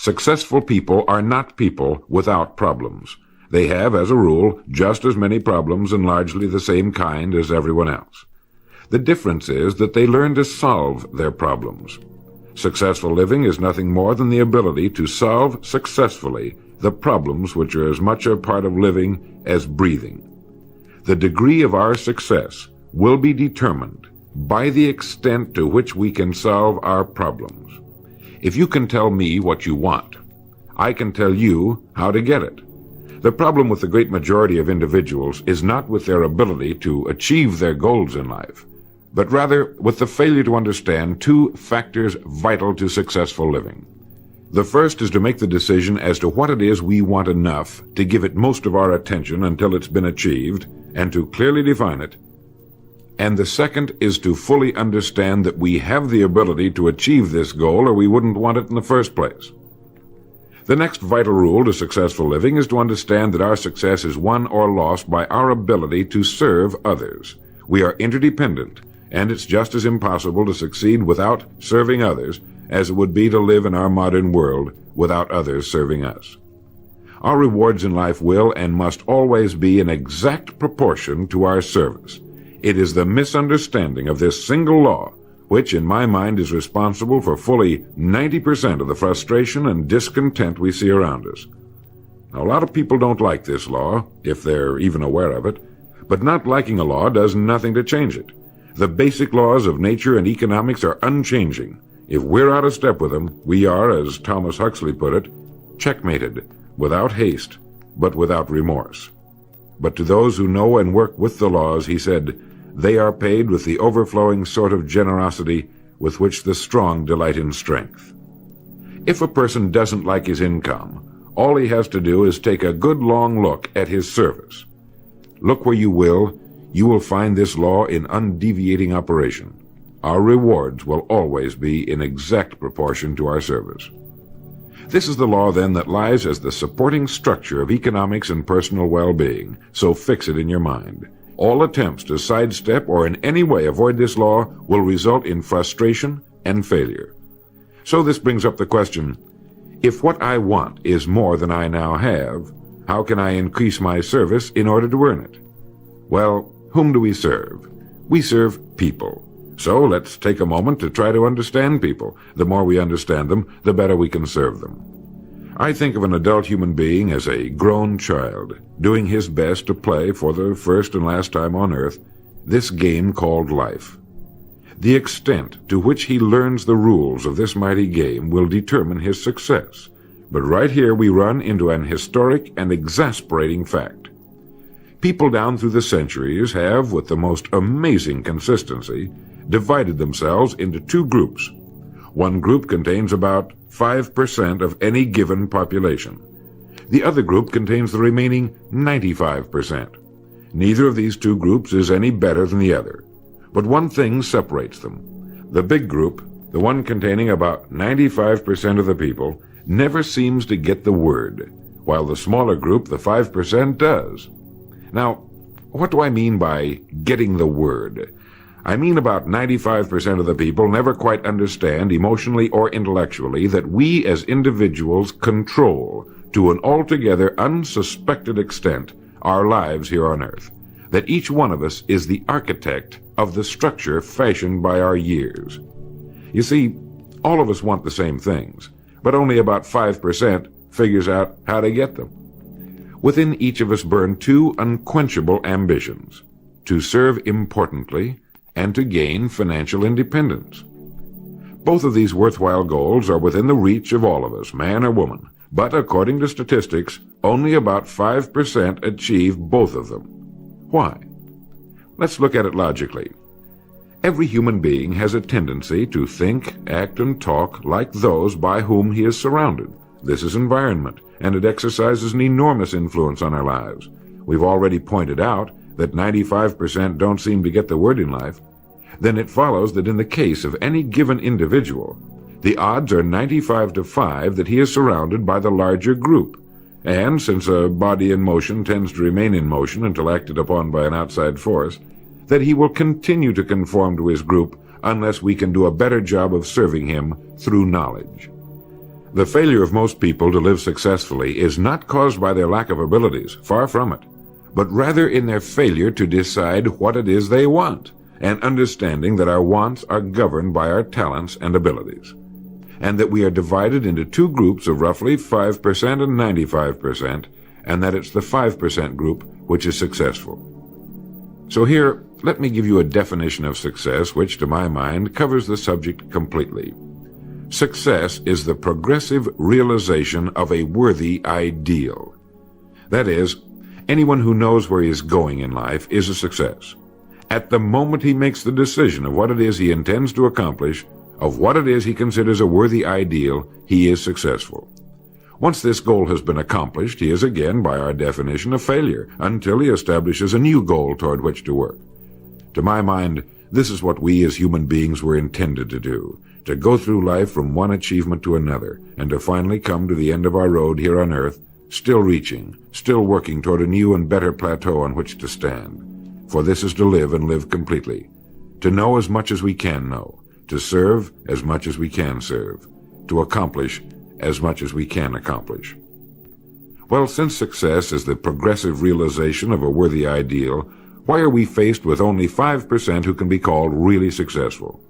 Successful people are not people without problems. They have, as a rule, just as many problems and largely the same kind as everyone else. The difference is that they learn to solve their problems. Successful living is nothing more than the ability to solve successfully the problems which are as much a part of living as breathing. The degree of our success will be determined by the extent to which we can solve our problems. If you can tell me what you want, I can tell you how to get it. The problem with the great majority of individuals is not with their ability to achieve their goals in life, but rather with the failure to understand two factors vital to successful living. The first is to make the decision as to what it is we want enough to give it most of our attention until it's been achieved, and to clearly define it. And the second is to fully understand that we have the ability to achieve this goal, or we wouldn't want it in the first place. The next vital rule to successful living is to understand that our success is won or lost by our ability to serve others. We are interdependent, and it's just as impossible to succeed without serving others as it would be to live in our modern world without others serving us. Our rewards in life will and must always be in exact proportion to our service. It is the misunderstanding of this single law which, in my mind, is responsible for fully 90% of the frustration and discontent we see around us. Now, a lot of people don't like this law, if they're even aware of it, but not liking a law does nothing to change it. The basic laws of nature and economics are unchanging. If we're out of step with them, we are, as Thomas Huxley put it, checkmated, without haste, but without remorse. But to those who know and work with the laws, he said, they are paid with the overflowing sort of generosity with which the strong delight in strength. If a person doesn't like his income, all he has to do is take a good long look at his service. Look where you will find this law in undeviating operation. Our rewards will always be in exact proportion to our service. This is the law, then, that lies as the supporting structure of economics and personal well-being, so fix it in your mind. All attempts to sidestep or in any way avoid this law will result in frustration and failure. So this brings up the question, if what I want is more than I now have, how can I increase my service in order to earn it? Well, whom do we serve? We serve people. So let's take a moment to try to understand people. The more we understand them, the better we can serve them. I think of an adult human being as a grown child, doing his best to play for the first and last time on earth this game called life. The extent to which he learns the rules of this mighty game will determine his success. But right here we run into an historic and exasperating fact. People down through the centuries have, with the most amazing consistency, divided themselves into two groups. One group contains about 5% of any given population. The other group contains the remaining 95%. Neither of these two groups is any better than the other. But one thing separates them. The big group, the one containing about 95% of the people, never seems to get the word, while the smaller group, the 5%, does. Now, what do I mean by getting the word? I mean about 95% of the people never quite understand, emotionally or intellectually, that we as individuals control, to an altogether unsuspected extent, our lives here on earth. That each one of us is the architect of the structure fashioned by our years. You see, all of us want the same things, but only about 5% figures out how to get them. Within each of us burn two unquenchable ambitions: to serve importantly and to gain financial independence. Both of these worthwhile goals are within the reach of all of us, man or woman, but according to statistics, only about 5% achieve both of them. Why? Let's look at it logically. Every human being has a tendency to think, act, and talk like those by whom he is surrounded. This is environment, and it exercises an enormous influence on our lives. We've already pointed out that 95% don't seem to get the word in life. Then it follows that in the case of any given individual, the odds are 95-5 that he is surrounded by the larger group. And since a body in motion tends to remain in motion until acted upon by an outside force, that he will continue to conform to his group unless we can do a better job of serving him through knowledge. The failure of most people to live successfully is not caused by their lack of abilities, far from it, but rather in their failure to decide what it is they want, and understanding that our wants are governed by our talents and abilities, and that we are divided into two groups of roughly 5% and 95%, and that it's the 5% group which is successful. So here, let me give you a definition of success which, to my mind, covers the subject completely. Success is the progressive realization of a worthy ideal. That is, anyone who knows where he is going in life is a success. At the moment he makes the decision of what it is he intends to accomplish, of what it is he considers a worthy ideal, he is successful. Once this goal has been accomplished, he is again, by our definition, a failure, until he establishes a new goal toward which to work. To my mind, this is what we as human beings were intended to do, to go through life from one achievement to another, and to finally come to the end of our road here on earth, still reaching, still working toward a new and better plateau on which to stand. For this is to live and live completely, to know as much as we can know, to serve as much as we can serve, to accomplish as much as we can accomplish. Well, since success is the progressive realization of a worthy ideal, why are we faced with only 5% who can be called really successful?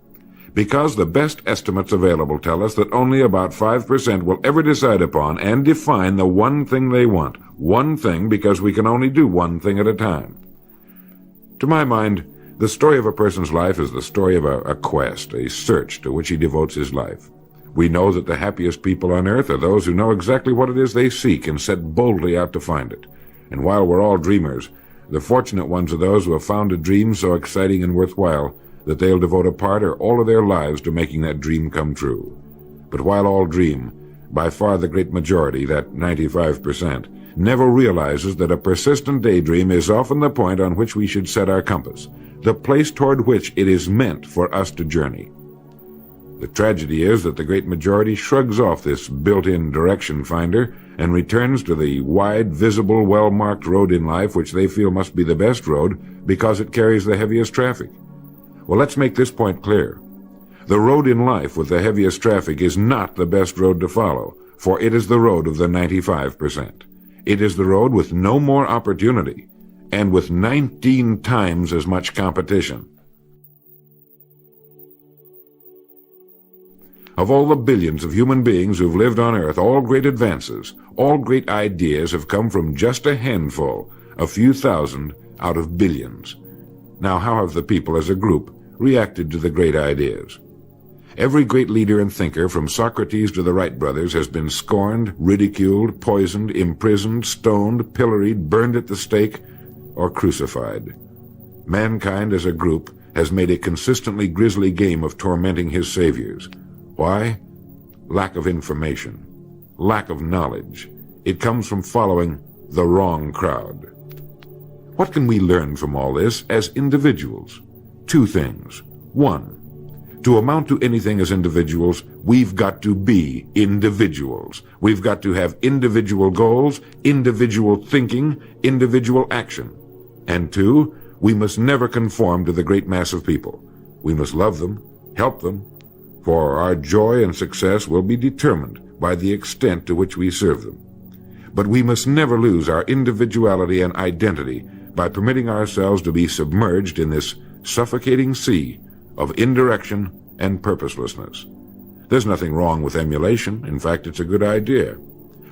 Because the best estimates available tell us that only about 5% will ever decide upon and define the one thing they want. One thing, because we can only do one thing at a time. To my mind, the story of a person's life is the story of a quest, a search to which he devotes his life. We know that the happiest people on earth are those who know exactly what it is they seek and set boldly out to find it. And while we're all dreamers, the fortunate ones are those who have found a dream so exciting and worthwhile that they'll devote a part or all of their lives to making that dream come true. But while all dream, by far the great majority, that 95%, never realizes that a persistent daydream is often the point on which we should set our compass, the place toward which it is meant for us to journey. The tragedy is that the great majority shrugs off this built-in direction finder and returns to the wide, visible, well-marked road in life which they feel must be the best road because it carries the heaviest traffic. Well, let's make this point clear. The road in life with the heaviest traffic is not the best road to follow, for it is the road of the 95%. It is the road with no more opportunity, and with 19 times as much competition. Of all the billions of human beings who've lived on Earth, all great advances, all great ideas have come from just a handful, a few thousand out of billions. Now, how have the people as a group reacted to the great ideas? Every great leader and thinker, from Socrates to the Wright brothers, has been scorned, ridiculed, poisoned, imprisoned, stoned, pilloried, burned at the stake, or crucified. Mankind as a group has made a consistently grisly game of tormenting his saviors. Why? Lack of information, lack of knowledge. It comes from following the wrong crowd. What can we learn from all this as individuals? Two things. One, to amount to anything as individuals, we've got to be individuals. We've got to have individual goals, individual thinking, individual action. And two, we must never conform to the great mass of people. We must love them, help them, for our joy and success will be determined by the extent to which we serve them. But we must never lose our individuality and identity by permitting ourselves to be submerged in this suffocating sea of indirection and purposelessness. There's nothing wrong with emulation. In fact, it's a good idea,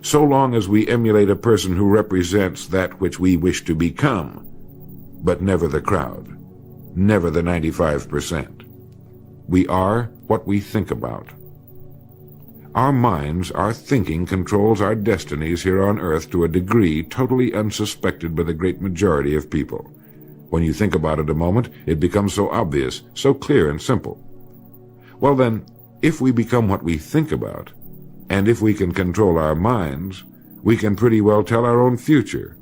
so long as we emulate a person who represents that which we wish to become, but never the crowd, never the 95%. We are what we think about. Our minds, our thinking, controls our destinies here on earth to a degree totally unsuspected by the great majority of people. When you think about it a moment, it becomes so obvious, so clear and simple. Well then, if we become what we think about, and if we can control our minds, we can pretty well tell our own future.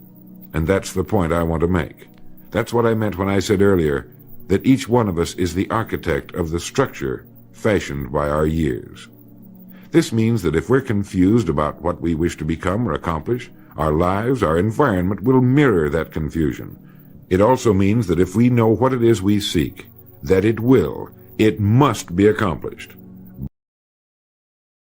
And that's the point I want to make. That's what I meant when I said earlier that each one of us is the architect of the structure fashioned by our years. This means that if we're confused about what we wish to become or accomplish, our lives, our environment will mirror that confusion. It also means that if we know what it is we seek, that it must be accomplished.